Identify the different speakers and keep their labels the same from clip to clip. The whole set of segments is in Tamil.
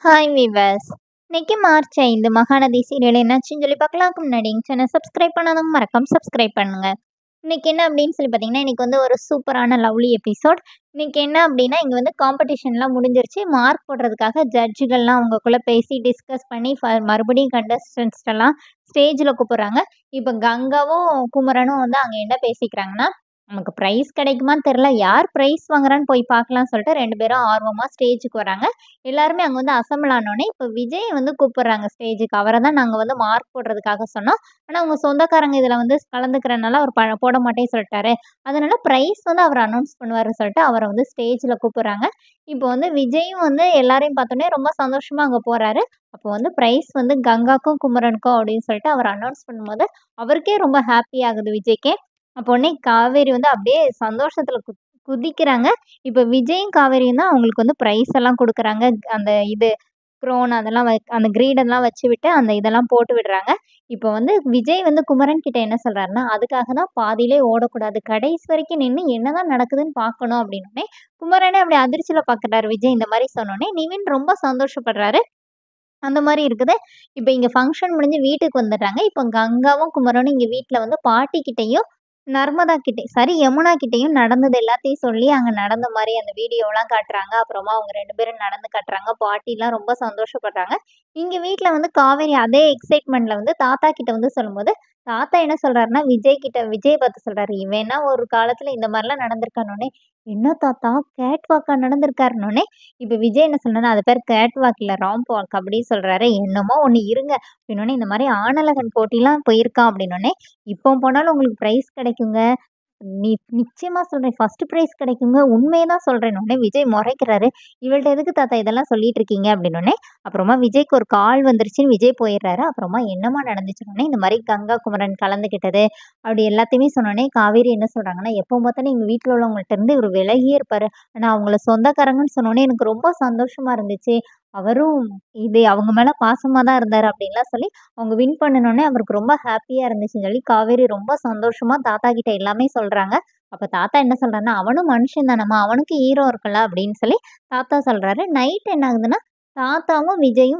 Speaker 1: Hi viewers. இன்னைக்கு மார்ச் 5 மகாநதி சீரியல் என்னாச்சுன்னு சொல்லி பார்க்கலாம்க்கு முன்னாடி எங்கள் சேனல் சப்ஸ்கிரைப் பண்ணாதவங்க மறக்காம சப்ஸ்கிரைப் பண்ணுங்க. இன்னைக்கு என்ன அப்படின்னு சொல்லி பார்த்தீங்கன்னா, இன்னைக்கு வந்து ஒரு சூப்பரான லவ்லி எபிசோட். இன்னைக்கு என்ன அப்படின்னா, இங்கே வந்து காம்படிஷன்லாம் முடிஞ்சிருச்சு. மார்க் போடுறதுக்காக ஜட்ஜுகள்லாம் அவங்கக்குள்ள பேசி டிஸ்கஸ் பண்ணி மறுபடியும் கண்டஸ்டன்ஸ்டெல்லாம் ஸ்டேஜில் கூப்பிட்றாங்க. இப்போ கங்காவும் குமரனும் வந்து அங்கே என்ன பேசிக்கிறாங்கன்னா, நமக்கு ப்ரைஸ் கிடைக்குமான்னு தெரில, யார் ப்ரைஸ் வாங்குறான்னு போய் பார்க்கலாம்னு சொல்லிட்டு 2 பேரும் ஆர்வமாக ஸ்டேஜுக்கு வராங்க. எல்லாருமே அங்கே வந்து அசெம்பிள் ஆனோடனே இப்போ விஜய் வந்து கூப்பிட்றாங்க ஸ்டேஜுக்கு. அவரை தான் நாங்கள் வந்து மார்க் போடுறதுக்காக சொன்னோம். ஆனால் உங்கள் சொந்தக்காரங்க இதில் வந்து கலந்துக்கிறனால அவர் போட மாட்டேன்னு சொல்லிட்டாரு. அதனால ப்ரைஸ் வந்து அவர் அனௌன்ஸ் பண்ணுவார்னு சொல்லிட்டு அவரை வந்து ஸ்டேஜில் கூப்பிட்றாங்க. இப்போ வந்து விஜயும் வந்து எல்லாரையும் பார்த்தோன்னே ரொம்ப சந்தோஷமாக அங்கே போகிறாரு. அப்போ வந்து ப்ரைஸ் வந்து கங்காக்கும் குமரனுக்கும் அப்படின்னு சொல்லிட்டு அவர் அனௌன்ஸ் பண்ணும்போது அவருக்கே ரொம்ப ஹாப்பி ஆகுது விஜய்க்கே. அப்போ உடனே காவேரி வந்து அப்படியே சந்தோஷத்தில் குதிக்கிறாங்க. இப்போ விஜயும் காவேரியும் தான் அவங்களுக்கு வந்து ப்ரைஸ் எல்லாம் குடுக்குறாங்க. அந்த க்ரோன் அதெல்லாம் அந்த கிரீடெல்லாம் வச்சு விட்டு அந்த இதெல்லாம் போட்டு விடுறாங்க. இப்போ வந்து விஜய் வந்து குமரன் கிட்ட என்ன சொல்றாருன்னா, அதுக்காக தான் பாதியிலே ஓடக்கூடாது. கடைசி வரைக்கும் நின்னு என்னதான் நடக்குதுன்னு பார்க்கணும் அப்படின்னோனே, குமரனே அப்படி அதிர்ச்சியில பார்க்குறாரு விஜய் இந்த மாரி சொன்னோனே, நிவின் ரொம்ப சந்தோஷப்படுறாரு. அந்த மாரி இருக்குது. இப்ப இங்க ஃபங்ஷன் முடிஞ்சு வீட்டுக்கு வந்துட்டாங்க. இப்ப கங்காவும், குமரனும் இங்க வீட்ல வந்து பாட்டி கிட்டயும், நர்மதா யமுனா கிட்டயும் நடந்தது எல்லாத்தையும் சொல்லி, அங்க நடந்த மாரி அந்த வீடியோலாம் காட்டுறாங்க. அப்புறமா அவங்க 2 பேரும் நடந்து காட்டுறாங்க. பாட்டிலாம் ரொம்ப சந்தோஷப்படுறாங்க. இங்க வீட்ல வந்து காவேரி அதே எக்ஸைட்மெண்ட்ல வந்து தாத்தா கிட்ட வந்து சொல்லும்போது, தாத்தா என்ன சொல்றாருன்னா, விஜய பார்த்து சொல்றாரு, "இவன் ஒரு காலத்துல இந்த மாரிலாம் நடந்திருக்கானோனே." "என்ன தாத்தா கேட் வாக்கா நடந்திருக்காருன்னோனே." இப்ப விஜய் என்ன சொன்னாருன்னா, "அது பேர் கேட் வாக் இல்ல, ராம்ப் வாக்" அப்படி சொல்றாரு. "என்னமோ ஒண்ணு இருங்க." அப்படின்னோனே, "இந்த மாரி ஆணழகன் போட்டிலாம் போயிருக்கான்." அப்படின்னோனே, "இப்போ போனாலும் உங்களுக்கு பிரைஸ் கிடைக்குங்க. நிச்சயமா சொல்றேன். ஃபர்ஸ்ட் பிரைஸ் கிடைக்குங்க. உண்மைய தான் சொல்றேன்னோனே." விஜய் மொறைக்கிறாரு. "இவள்ட்ட எதுக்கு தாத்தா இதெல்லாம் சொல்லிட்டு இருக்கீங்க?" அப்படின்னோனே, அப்புறமா விஜய்க்கு ஒரு கால் வந்துருச்சுன்னு விஜய் போயிடுறாரு. அப்புறமா என்னம்மா நடந்துச்சுன்னோனே, இந்த மாரி கங்கா, குமரன் கலந்துக்கிட்டது, அப்படி எல்லாத்தையுமே சொன்னோனே, காவேரி என்ன சொல்றாங்கன்னா, "எப்போ பார்த்தாலும் எங்க வீட்ல உள்ளவங்கள்ட்ட இருந்து இவரு விலகியே இருப்பாரு. ஆனா அவங்கள சொந்தக்காரங்கன்னு சொன்னோனே எனக்கு ரொம்ப சந்தோஷமா இருந்துச்சு. அவரும் அவங்க மேல பாசமா தான் இருந்தாரு." அப்படின்லாம் சொல்லி அவங்க வின் பண்ணுனோனே அவருக்கு ரொம்ப ஹாப்பியா இருந்துச்சுன்னு சொல்லி காவேரி ரொம்ப சந்தோஷமா தாத்தா கிட்ட எல்லாமே சொல்றாங்க. அப்ப தாத்தா என்ன சொல்றாருன்னா, "அவனும் மனுஷன் தானம்மா, அவனுக்கும் ஈரம் இருக்குல்ல." அப்படின்னு சொல்லி தாத்தா சொல்றாரு. நைட் என்ன ஆகுதுன்னா, தாத்தாவும் விஜய்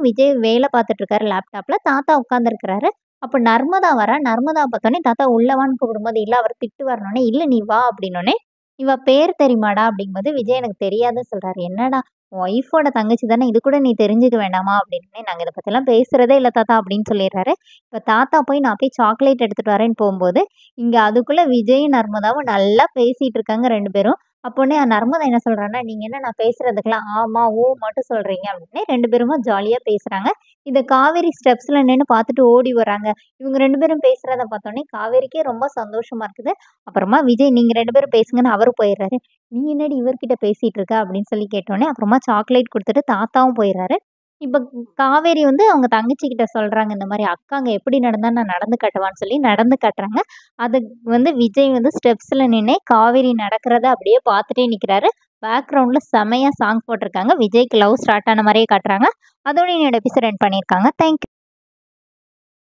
Speaker 1: வேலை பார்த்துட்டு இருக்காரு லேப்டாப்ல. தாத்தா உட்கார்ந்துருக்கிறாரு. அப்ப நர்மதா வரா. நர்மதாவ பார்த்தோனே தாத்தா உள்ள வான்னு கூப்பிடும்போது, இல்ல அவர் திட்டுவாருன்னோனே, "இல்ல நீ வா" அப்படின்னோனே, "இவ பேர் தெரியுமாடா?" அப்படிங்கும்போது விஜய் எனக்கு தெரியாதுன்னு சொல்றாரு. "என்னடா உன் ஒய்ஃபோட தங்கச்சி தானே, இது கூட நீ தெரிஞ்சுக்க வேண்டாமா?" அப்படின்னோனே, "நாங்க இத பத்திலாம் பேசுறதே இல்ல தாத்தா" அப்படின்னு சொல்லிடுறாரு. இப்ப தாத்தா நான் போய் சாக்லேட் எடுத்துட்டு வரேன்னு போம்போது, இங்க அதுக்குள்ள விஜயும், நர்மதாவும் நல்லா பேசிட்டு இருக்காங்க 2 பேரும். அப்போனே நர்மதா என்ன சொல்றான்னா, "நீங்க என்ன நான் பேசுறதுக்கெல்லாம் ஆமா, ஓ மட்டும் சொல்றீங்க." அப்படின்னு 2 பேருமா ஜாலியா பேசுறாங்க. இத காவேரி ஸ்டெப்ஸ்ல நின்னு பார்த்துட்டு ஓடி வராங்க. இவங்க 2 பேரும் பேசுறத பார்த்தோனே காவேரிக்கே ரொம்ப சந்தோஷமா இருக்குது. அப்புறமா விஜய், "நீங்க 2 பேரும் பேசுங்கன்னு" அவரு போயிடுறாரு. "நீ என்னடி இவர்கிட்ட பேசிட்டு இருக்க?" அப்படின்னு சொல்லி கேட்டோனே, அப்புறமா சாக்லேட் குடுத்துட்டு தாத்தாவும் போயிடுறாரு. இப்ப காவேரி வந்து அவங்க தங்கச்சி கிட்ட சொல்றாங்க, இந்த மாரி "அக்கா அங்க எப்படி நடந்தா நான் நடந்து காட்டவான்னு" சொல்லி நடந்து காட்டுறாங்க. அது வந்து விஜய் வந்து ஸ்டெப்ஸ்ல நின்னே காவேரி நடக்கிறத அப்படியே பார்த்துட்டே நிக்கிறாரு. பேக்கிரவுண்ட்ல செமையா சாங் போட்டிருக்காங்க. விஜய்க்கு லவ் ஸ்டார்ட் ஆன மாரியே காட்டுறாங்க. அதோட என்னோட எபிசோட் எண்ட் பண்ணியிருக்காங்க. Thank you.